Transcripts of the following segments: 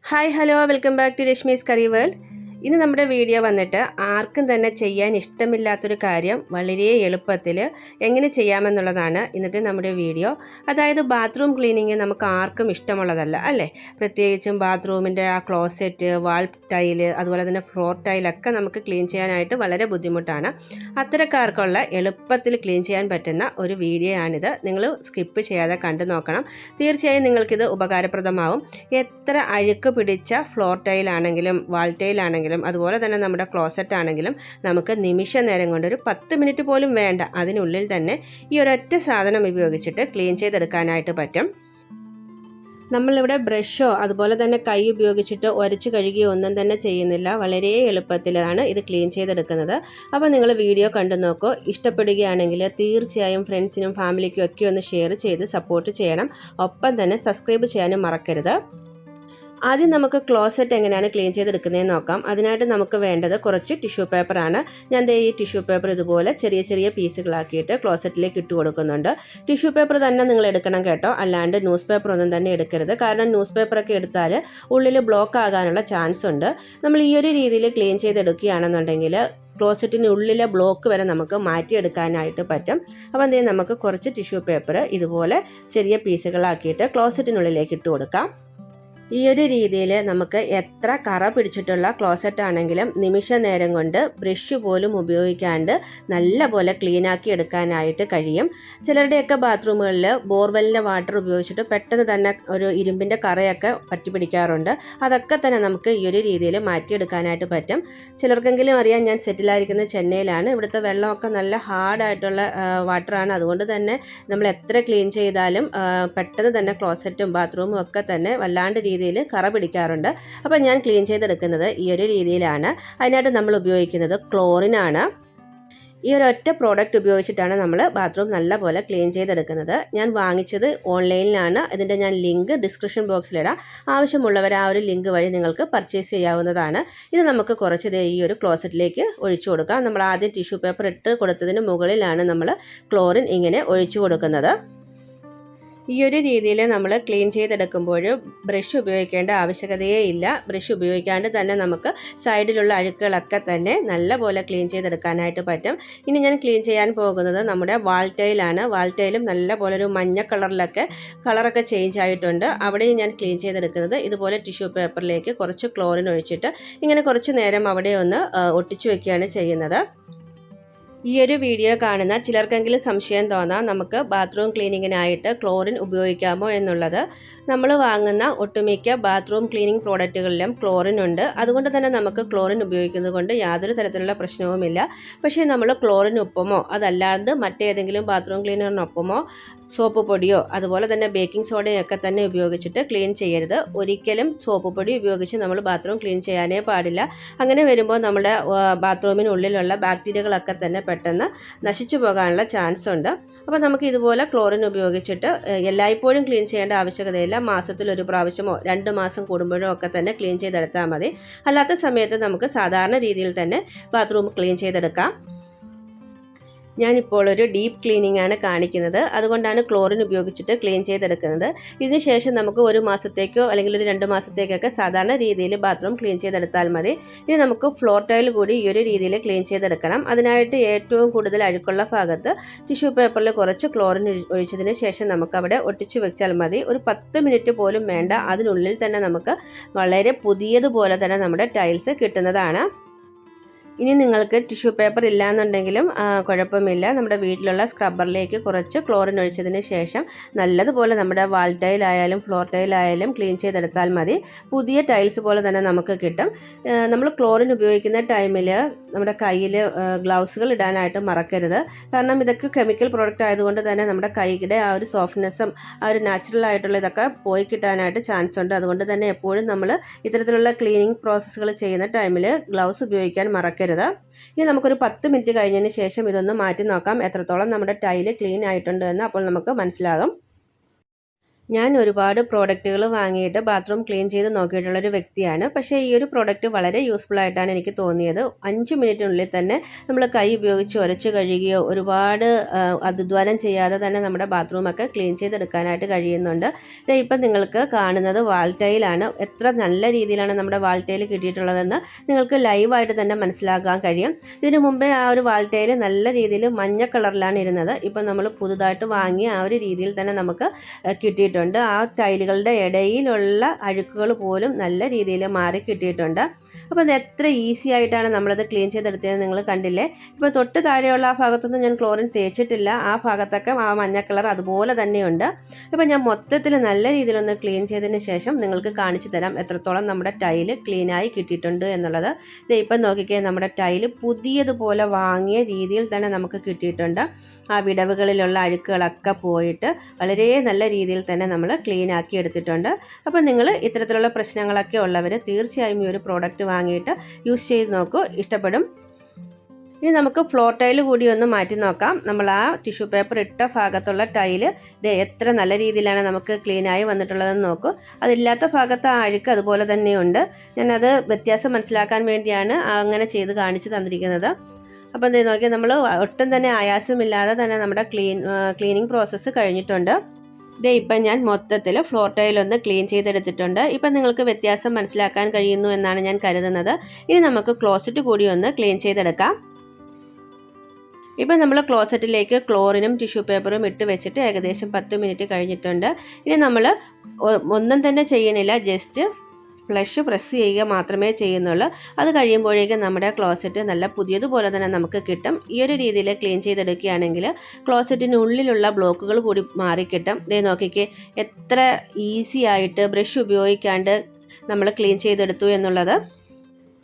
Hi hello welcome back to Rashmi's curry world. ഇന്ന് നമ്മുടെ video വന്നിട്ട് ആർക്കും തന്നെ ചെയ്യാൻ ഇഷ്ടമില്ലാത്തൊരു കാര്യം വളരെ എളുപ്പത്തിൽ എങ്ങനെ ചെയ്യാമെന്നുള്ളതാണ് ഇന്നത്തെ നമ്മുടെ വീഡിയോ. അതായത് ബാത്റൂം ക്ലീനിങ് നമുക്ക് ആർക്കും ഇഷ്ടമുള്ളതല്ല അല്ലേ? പ്രത്യേകിച്ചും ബാത്റൂമിൻ്റെ ആ ക്ലോസറ്റ്, വാൾ ടൈല്, അതുപോലെ തന്നെ ഫ്ലോർ ടൈലൊക്കെ നമുക്ക് ക്ലീൻ ചെയ്യാനായിട്ട് വളരെ ബുദ്ധിമുട്ടാണ്. അത്തരക്കാർക്കുള്ള എളുപ്പത്തിൽ ക്ലീൻ ചെയ്യാൻ പറ്റുന്ന ഒരു വീഡിയോ ആണിത്. നിങ്ങൾ സ്കിപ്പ് ചെയ്യാതെ കണ്ടു നോക്കണം. തീർച്ചയായും നിങ്ങൾക്കിത് ഉപകാരപ്രദമാവും. എത്ര അഴുക്ക് പിടിച്ച ഫ്ലോർ ടൈലാണെങ്കിലും വാൾ ടൈലാണെങ്കിലും അതുപോലെ തന്നെ നമ്മുടെ ക്ലോസറ്റ് ആണെങ്കിലും നമുക്ക് നിമിഷ നേരം കൊണ്ട് ഒരു 10 മിനിറ്റ് പോലും വേണ്ട, അതിനുള്ളിൽ തന്നെ ഈ ഒരൊറ്റ സാധനം ഉപയോഗിച്ചിട്ട് ക്ലീൻ ചെയ്തെടുക്കാനായിട്ട് പറ്റും. നമ്മളിവിടെ ബ്രഷോ അതുപോലെ തന്നെ കൈ ഉപയോഗിച്ചിട്ട് ഉരച്ച് കഴുകിയോ ഒന്നും തന്നെ ചെയ്യുന്നില്ല. വളരെ എളുപ്പത്തിലാണ് ഇത് ക്ലീൻ ചെയ്തെടുക്കുന്നത്. അപ്പോൾ നിങ്ങൾ വീഡിയോ കണ്ടു നോക്കൂ. ഇഷ്ടപ്പെടുകയാണെങ്കിൽ തീർച്ചയായും ഫ്രണ്ട്സിനും ഫാമിലിക്കും ഒക്കെ ഒന്ന് ഷെയർ ചെയ്ത് സപ്പോർട്ട് ചെയ്യണം. ഒപ്പം തന്നെ സബ്സ്ക്രൈബ് ചെയ്യാനും മറക്കരുത്. ആദ്യം നമുക്ക് ക്ലോസറ്റ് എങ്ങനെയാണ് ക്ലീൻ ചെയ്തെടുക്കുന്നതെന്ന് നോക്കാം. അതിനായിട്ട് നമുക്ക് വേണ്ടത് കുറച്ച് ടിഷ്യൂ പേപ്പറാണ്. ഞാൻ ഈ ടിഷ്യൂ പേപ്പർ ഇതുപോലെ ചെറിയ ചെറിയ പീസുകളാക്കിയിട്ട് ക്ലോസറ്റിലേക്ക് ഇട്ട് കൊടുക്കുന്നുണ്ട്. ടിഷ്യൂ പേപ്പർ തന്നെ നിങ്ങൾ എടുക്കണം കേട്ടോ, അല്ലാണ്ട് ന്യൂസ് പേപ്പർ ഒന്നും തന്നെ എടുക്കരുത്. കാരണം ന്യൂസ് പേപ്പറൊക്കെ എടുത്താൽ ഉള്ളിൽ ബ്ലോക്ക് ആകാനുള്ള ചാൻസ് ഉണ്ട്. നമ്മൾ ഈ ഒരു രീതിയിൽ ക്ലീൻ ചെയ്തെടുക്കുകയാണെന്നുണ്ടെങ്കിൽ ക്ലോസറ്റിന് ഉള്ളിലെ ബ്ലോക്ക് വരെ നമുക്ക് മാറ്റിയെടുക്കാനായിട്ട് പറ്റും. അപ്പോൾ എന്ത് ചെയ്യും, നമുക്ക് കുറച്ച് ടിഷ്യൂ പേപ്പർ ഇതുപോലെ ചെറിയ പീസുകളാക്കിയിട്ട് ക്ലോസറ്റിനുള്ളിലേക്ക് ഇട്ട് കൊടുക്കാം. ഈ ഒരു രീതിയിൽ നമുക്ക് എത്ര കറ പിടിച്ചിട്ടുള്ള ക്ലോസറ്റ് ആണെങ്കിലും നിമിഷ നേരം കൊണ്ട് ബ്രഷ് പോലും ഉപയോഗിക്കാണ്ട് നല്ല പോലെ ക്ലീനാക്കി എടുക്കാനായിട്ട് കഴിയും. ചിലരുടെയൊക്കെ ബാത്റൂമുകളിൽ ബോർവെല്ലിൻ്റെ വാട്ടർ ഉപയോഗിച്ചിട്ട് പെട്ടെന്ന് തന്നെ ഒരു ഇരുമ്പിൻ്റെ കറയൊക്കെ പറ്റി പിടിക്കാറുണ്ട്. അതൊക്കെ തന്നെ നമുക്ക് ഈ ഒരു രീതിയിൽ മാറ്റിയെടുക്കാനായിട്ട് പറ്റും. ചിലർക്കെങ്കിലും അറിയാം, ഞാൻ സെറ്റിലായിരിക്കുന്നത് ചെന്നൈയിലാണ്. ഇവിടുത്തെ വെള്ളമൊക്കെ നല്ല ഹാർഡായിട്ടുള്ള വാട്ടറാണ്. അതുകൊണ്ട് തന്നെ നമ്മൾ എത്ര ക്ലീൻ ചെയ്താലും പെട്ടെന്ന് തന്നെ ക്ലോസറ്റും ബാത്റൂമും ഒക്കെ തന്നെ വല്ലാണ്ട് രീതിയിൽ കറ പിടിക്കാറുണ്ട്. അപ്പോൾ ഞാൻ ക്ലീൻ ചെയ്തെടുക്കുന്നത് ഈ ഒരു രീതിയിലാണ്. അതിനായിട്ട് നമ്മൾ ഉപയോഗിക്കുന്നത് ക്ലോറിനാണ്. ഈ ഒരു ഒറ്റ പ്രോഡക്റ്റ് ഉപയോഗിച്ചിട്ടാണ് നമ്മൾ ബാത്റൂം നല്ല പോലെ ക്ലീൻ ചെയ്തെടുക്കുന്നത്. ഞാൻ വാങ്ങിച്ചത് ഓൺലൈനിലാണ്. ഇതിൻ്റെ ഞാൻ ലിങ്ക് ഡിസ്ക്രിപ്ഷൻ ബോക്സിലിടാം. ആവശ്യമുള്ളവർ ആ ഒരു ലിങ്ക് വഴി നിങ്ങൾക്ക് പർച്ചേസ് ചെയ്യാവുന്നതാണ്. ഇത് നമുക്ക് കുറച്ച് ഈ ഒരു ക്ലോസറ്റിലേക്ക് ഒഴിച്ചു കൊടുക്കാം. നമ്മൾ ആദ്യം ടിഷ്യൂ പേപ്പർ ഇട്ട് കൊടുത്തതിന് മുകളിലാണ് നമ്മൾ ക്ലോറിൻ ഇങ്ങനെ ഒഴിച്ചു കൊടുക്കുന്നത്. ഈ ഒരു രീതിയിൽ നമ്മൾ ക്ലീൻ ചെയ്തെടുക്കുമ്പോൾ ബ്രഷ് ഉപയോഗിക്കേണ്ട ആവശ്യകതയേ ഇല്ല. ബ്രഷ് ഉപയോഗിക്കാണ്ട് തന്നെ നമുക്ക് സൈഡിലുള്ള അഴുക്കുകളൊക്കെ തന്നെ നല്ല പോലെ ക്ലീൻ ചെയ്തെടുക്കാനായിട്ട് പറ്റും. ഇനി ഞാൻ ക്ലീൻ ചെയ്യാൻ പോകുന്നത് നമ്മുടെ വാൾ ടൈലാണ്. വാൾ ടൈലും നല്ല പോലെ ഒരു മഞ്ഞ കളറൊക്കെ ചേഞ്ച് ആയിട്ടുണ്ട്. അവിടെയും ഞാൻ ക്ലീൻ ചെയ്തെടുക്കുന്നത് ഇതുപോലെ ടിഷ്യൂ പേപ്പറിലേക്ക് കുറച്ച് ക്ലോറിൻ ഒഴിച്ചിട്ട് ഇങ്ങനെ കുറച്ച് നേരം അവിടെ ഒന്ന് ഒട്ടിച്ചു വയ്ക്കുകയാണ് ചെയ്യുന്നത്. ഈ ഒരു വീഡിയോ കാണുന്ന ചിലർക്കെങ്കിലും സംശയം തോന്നാം, നമുക്ക് ബാത്റൂം ക്ലീനിങ്ങിനായിട്ട് ക്ലോറിൻ ഉപയോഗിക്കാമോ എന്നുള്ളത്. നമ്മൾ വാങ്ങുന്ന ഒട്ടുമിക്ക ബാത്റൂം ക്ലീനിങ് പ്രോഡക്റ്റുകളിലും ക്ലോറിൻ ഉണ്ട്. അതുകൊണ്ട് തന്നെ നമുക്ക് ക്ലോറിൻ ഉപയോഗിക്കുന്നത് കൊണ്ട് യാതൊരു തരത്തിലുള്ള പ്രശ്നവുമില്ല. പക്ഷേ നമ്മൾ ക്ലോറിനൊപ്പമോ അതല്ലാണ്ട് മറ്റേതെങ്കിലും ബാത്റൂം ക്ലീനറിനൊപ്പമോ സോപ്പ് പൊടിയോ അതുപോലെ തന്നെ ബേക്കിംഗ് സോഡയോ ഒക്കെ തന്നെ ഉപയോഗിച്ചിട്ട് ക്ലീൻ ചെയ്യരുത്. ഒരിക്കലും സോപ്പ് പൊടി ഉപയോഗിച്ച് നമ്മൾ ബാത്റൂം ക്ലീൻ ചെയ്യാനേ പാടില്ല. അങ്ങനെ വരുമ്പോൾ നമ്മുടെ ബാത്റൂമിനുള്ളിലുള്ള ബാക്ടീരിയകളൊക്കെ തന്നെ പെട്ടെന്ന് നശിച്ചു പോകാനുള്ള ചാൻസ് ഉണ്ട്. അപ്പോൾ നമുക്ക് ഇതുപോലെ ക്ലോറിൻ ഉപയോഗിച്ചിട്ട് എല്ലായ്പ്പോഴും ക്ലീൻ ചെയ്യേണ്ട ആവശ്യകതയില്ല. മാസത്തിൽ ഒരു പ്രാവശ്യമോ 2 മാസം കൂടുമ്പോഴോ ഒക്കെ തന്നെ ക്ലീൻ ചെയ്തെടുത്താൽ മതി. അല്ലാത്ത സമയത്ത് നമുക്ക് സാധാരണ രീതിയിൽ തന്നെ ബാത്റൂം ക്ലീൻ ചെയ്തെടുക്കാം. ഞാനിപ്പോൾ ഒരു ഡീപ്പ് ക്ലീനിങ് ആണ് കാണിക്കുന്നത്. അതുകൊണ്ടാണ് ക്ലോറിൻ ഉപയോഗിച്ചിട്ട് ക്ലീൻ ചെയ്തെടുക്കുന്നത്. ഇതിന് ശേഷം നമുക്ക് 1 മാസത്തേക്കോ അല്ലെങ്കിൽ ഒരു 2 മാസത്തേക്കൊക്കെ സാധാരണ രീതിയിൽ ബാത്റൂം ക്ലീൻ ചെയ്തെടുത്താൽ മതി. ഇനി നമുക്ക് ഫ്ലോർ ടൈൽ കൂടി ഈ ഒരു രീതിയിൽ ക്ലീൻ ചെയ്തെടുക്കണം. അതിനായിട്ട് ഏറ്റവും കൂടുതൽ അഴുക്കുള്ള ഭാഗത്ത് ടിഷ്യൂ പേപ്പറിൽ കുറച്ച് ക്ലോറിൻ ഒഴിച്ചതിന് ശേഷം നമുക്ക് അവിടെ ഒട്ടിച്ചു വെച്ചാൽ മതി. ഒരു 10 മിനിറ്റ് പോലും വേണ്ട, അതിനുള്ളിൽ തന്നെ നമുക്ക് വളരെ പുതിയതുപോലെ തന്നെ നമ്മുടെ ടൈൽസ് കിട്ടുന്നതാണ്. ഇനി നിങ്ങൾക്ക് ടിഷ്യൂ പേപ്പർ ഇല്ലയെന്നുണ്ടെങ്കിലും കുഴപ്പമില്ല. നമ്മുടെ വീട്ടിലുള്ള സ്ക്രബ്ബറിലേക്ക് കുറച്ച് ക്ലോറിൻ ഒഴിച്ചതിന് ശേഷം നല്ലതുപോലെ നമ്മുടെ വാൾ ടൈലായാലും ഫ്ലോർ ടൈലായാലും ക്ലീൻ ചെയ്തെടുത്താൽ മതി. പുതിയ ടൈൽസ് പോലെ തന്നെ നമുക്ക് കിട്ടും. നമ്മൾ ക്ലോറിൻ ഉപയോഗിക്കുന്ന ടൈമിൽ നമ്മുടെ കയ്യിൽ ഗ്ലൗസുകൾ ഇടാനായിട്ട് മറക്കരുത്. കാരണം ഇതൊക്കെ കെമിക്കൽ പ്രോഡക്റ്റ് ആയതുകൊണ്ട് തന്നെ നമ്മുടെ കൈയുടെ ആ ഒരു സോഫ്റ്റ്നെസ്സും ആ ഒരു നാച്ചുറൽ ആയിട്ടുള്ള ഇതൊക്കെ പോയി കിട്ടാനായിട്ട് ചാൻസ് ഉണ്ട്. അതുകൊണ്ട് തന്നെ എപ്പോഴും നമ്മൾ ഇത്തരത്തിലുള്ള ക്ലീനിങ് പ്രോസസ്സുകൾ ചെയ്യുന്ന ടൈമിൽ ഗ്ലൗസ് ഉപയോഗിക്കാൻ മറക്കരുത്. ഇനി നമുക്കൊരു 10 മിനിറ്റ് കഴിഞ്ഞതിന് ശേഷം ഇതൊന്ന് മാറ്റി നോക്കാം എത്രത്തോളം നമ്മുടെ ടൈല് ക്ലീൻ ആയിട്ടുണ്ട് എന്ന് അപ്പോൾ നമുക്ക് മനസ്സിലാകും. ഞാൻ ഒരുപാട് പ്രോഡക്റ്റുകൾ വാങ്ങിയിട്ട് ബാത്റൂം ക്ലീൻ ചെയ്ത് നോക്കിയിട്ടുള്ളൊരു വ്യക്തിയാണ്. പക്ഷേ ഈ ഒരു പ്രോഡക്റ്റ് വളരെ യൂസ്ഫുൾ ആയിട്ടാണ് എനിക്ക് തോന്നിയത്. 5 മിനിറ്റിനുള്ളിൽ തന്നെ നമ്മൾ കൈ ഉപയോഗിച്ച് ഉരച്ച് കഴുകിയോ ഒരുപാട് അധ്വാനം ചെയ്യാതെ തന്നെ നമ്മുടെ ബാത്റൂമൊക്കെ ക്ലീൻ ചെയ്തെടുക്കാനായിട്ട് കഴിയുന്നുണ്ട്. ഇപ്പം നിങ്ങൾക്ക് കാണുന്നത് വാൾ ടൈലാണ്. എത്ര നല്ല രീതിയിലാണ് നമ്മുടെ വാൾ ടൈൽ കിട്ടിയിട്ടുള്ളതെന്ന് നിങ്ങൾക്ക് ലൈവായിട്ട് തന്നെ മനസ്സിലാക്കാൻ കഴിയും. ഇതിനു മുമ്പേ ആ ഒരു വാൾ ടൈൽ നല്ല രീതിയിൽ മഞ്ഞ കളറിലാണ് ഇരുന്നത്. ഇപ്പം നമ്മൾ പുതുതായിട്ട് വാങ്ങിയ ആ ഒരു രീതിയിൽ തന്നെ നമുക്ക് കിട്ടിയിട്ടുണ്ട്. ആ ടൈലുകളുടെ ഇടയിലുള്ള അഴുക്കുകൾ പോലും നല്ല രീതിയിൽ മാറി കിട്ടിയിട്ടുണ്ട്. അപ്പോൾ അത് എത്ര ഈസി ആയിട്ടാണ് നമ്മളത് ക്ലീൻ ചെയ്തെടുത്തതെന്ന് നിങ്ങൾ കണ്ടില്ലേ. ഇപ്പോൾ തൊട്ട് താഴെയുള്ള ആ ഭാഗത്തൊന്നും ഞാൻ ക്ലോറിൻ തേച്ചിട്ടില്ല. ആ ഭാഗത്തൊക്കെ ആ മഞ്ഞ കളർ അതുപോലെ തന്നെയുണ്ട്. ഇപ്പോൾ ഞാൻ മൊത്തത്തിൽ നല്ല രീതിയിലൊന്ന് ക്ലീൻ ചെയ്തതിന് ശേഷം നിങ്ങൾക്ക് കാണിച്ചു തരാം എത്രത്തോളം നമ്മുടെ ടൈല് ക്ലീനായി കിട്ടിയിട്ടുണ്ട് എന്നുള്ളത്. ഇപ്പം നോക്കിക്കേ, നമ്മുടെ ടൈല് പുതിയതുപോലെ വാങ്ങിയ രീതിയിൽ തന്നെ നമുക്ക് കിട്ടിയിട്ടുണ്ട്. ആ വിടവുകളിലുള്ള അഴുക്കുകളൊക്കെ പോയിട്ട് വളരെ നല്ല രീതിയിൽ തന്നെ നമ്മൾ ക്ലീൻ ആക്കി എടുത്തിട്ടുണ്ട്. അപ്പോൾ നിങ്ങൾ ഇത്തരത്തിലുള്ള പ്രശ്നങ്ങളൊക്കെ ഉള്ളവർ തീർച്ചയായും ഈ ഒരു പ്രോഡക്റ്റ് വാങ്ങിയിട്ട് യൂസ് ചെയ്ത് നോക്കൂ, ഇഷ്ടപ്പെടും. ഇനി നമുക്ക് ഫ്ലോർ ടൈല് കൂടി ഒന്ന് മാറ്റി നോക്കാം. നമ്മൾ ആ ടിഷ്യൂ പേപ്പർ ഇട്ട ഭാഗത്തുള്ള ടൈല് എത്ര നല്ല രീതിയിലാണ് നമുക്ക് ക്ലീനായി വന്നിട്ടുള്ളതെന്ന് നോക്കൂ. അതില്ലാത്ത ഭാഗത്ത് ആ അഴുക്ക് അതുപോലെ തന്നെയുണ്ട്. ഞാനത് വ്യത്യാസം മനസ്സിലാക്കാൻ വേണ്ടിയാണ് അങ്ങനെ ചെയ്ത് കാണിച്ച് തന്നിരിക്കുന്നത്. അപ്പോൾ എന്താ നോക്കിയാൽ നമ്മൾ ഒട്ടും തന്നെ ആയാസമില്ലാതെ തന്നെ നമ്മുടെ ക്ലീനിങ് പ്രോസസ്സ് കഴിഞ്ഞിട്ടുണ്ട്. ഇപ്പം ഞാൻ മൊത്തത്തിൽ ഫ്ലോർ ടൈലൊന്ന് ക്ലീൻ ചെയ്തെടുത്തിട്ടുണ്ട്. ഇപ്പം നിങ്ങൾക്ക് വ്യത്യാസം മനസ്സിലാക്കാൻ കഴിയുന്നു എന്നാണ് ഞാൻ കരുതുന്നത്. ഇനി നമുക്ക് ക്ലോസറ്റ് കൂടി ഒന്ന് ക്ലീൻ ചെയ്തെടുക്കാം. ഇപ്പം നമ്മൾ ക്ലോസറ്റിലേക്ക് ക്ലോറിനും ടിഷ്യൂ പേപ്പറും ഇട്ട് വെച്ചിട്ട് ഏകദേശം 10 മിനിറ്റ് കഴിഞ്ഞിട്ടുണ്ട്. ഇനി നമ്മൾ ഒന്നും തന്നെ ചെയ്യണില്ല, ജസ്റ്റ് ഫ്ലഷ് പ്രസ് ചെയ്യുക മാത്രമേ ചെയ്യുന്നുള്ളൂ. അത് കഴിയുമ്പോഴേക്കും നമ്മുടെ ക്ലോസറ്റ് നല്ല പുതിയതുപോലെ തന്നെ നമുക്ക് കിട്ടും. ഈ ഒരു രീതിയിൽ ക്ലീൻ ചെയ്തെടുക്കുകയാണെങ്കിൽ ക്ലോസറ്റിനുള്ളിലുള്ള ബ്ലോക്കുകൾ കൂടി മാറിക്കിട്ടും. നോക്കിക്കേ, എത്ര ഈസി ആയിട്ട് ബ്രഷ് ഉപയോഗിക്കാണ്ട് നമ്മൾ ക്ലീൻ ചെയ്തെടുത്തു എന്നുള്ളത്.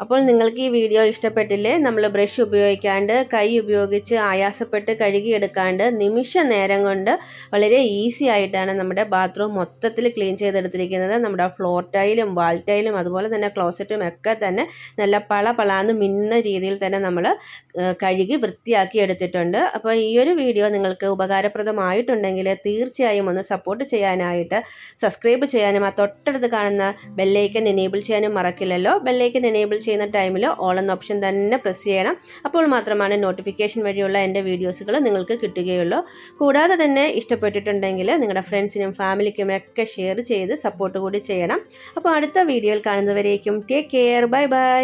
അപ്പോൾ നിങ്ങൾക്ക് ഈ വീഡിയോ ഇഷ്ടപ്പെട്ടില്ലേ? നമ്മൾ ബ്രഷ് ഉപയോഗിക്കാണ്ട് കൈ ഉപയോഗിച്ച് ആയാസപ്പെട്ട് കഴുകിയെടുക്കാണ്ട് നിമിഷ നേരം കൊണ്ട് വളരെ ഈസി ആയിട്ടാണ് നമ്മുടെ ബാത്റൂം മൊത്തത്തിൽ ക്ലീൻ ചെയ്തെടുത്തിരിക്കുന്നത്. നമ്മുടെ ഫ്ലോർ ടൈലും വാൾ ടൈലും അതുപോലെ തന്നെ ക്ലോസറ്റും ഒക്കെ തന്നെ നല്ല പളാന്ന് മിന്നുന്ന രീതിയിൽ തന്നെ നമ്മൾ കഴുകി വൃത്തിയാക്കി എടുത്തിട്ടുണ്ട്. അപ്പോൾ ഈ ഒരു വീഡിയോ നിങ്ങൾക്ക് ഉപകാരപ്രദമായിട്ടുണ്ടെങ്കിൽ തീർച്ചയായും ഒന്ന് സപ്പോർട്ട് ചെയ്യാനായിട്ട് സബ്സ്ക്രൈബ് ചെയ്യാനും ആ തൊട്ടടുത്ത് കാണുന്ന ബെല്ലൈക്കൻ എനേബിൾ ചെയ്യാനും മറക്കില്ലല്ലോ. ബെല്ലൈക്കൻ എനേബിൾ ചെയ്യുന്ന ടൈമിൽ ഓൾ എന്ന ഓപ്ഷൻ തന്നെ പ്രസ് ചെയ്യണം. അപ്പോൾ മാത്രമാണ് നോട്ടിഫിക്കേഷൻ വഴിയുള്ള എൻ്റെ വീഡിയോസുകൾ നിങ്ങൾക്ക് കിട്ടുകയുള്ളൂ. കൂടാതെ തന്നെ ഇഷ്ടപ്പെട്ടിട്ടുണ്ടെങ്കിൽ നിങ്ങളുടെ ഫ്രണ്ട്സിനും ഫാമിലിക്കും ഒക്കെ ഷെയർ ചെയ്ത് സപ്പോർട്ട് കൂടി ചെയ്യണം. അപ്പോൾ അടുത്ത വീഡിയോയിൽ കാണുന്നവരേക്കും ടേക്ക് കെയർ, ബൈ ബൈ.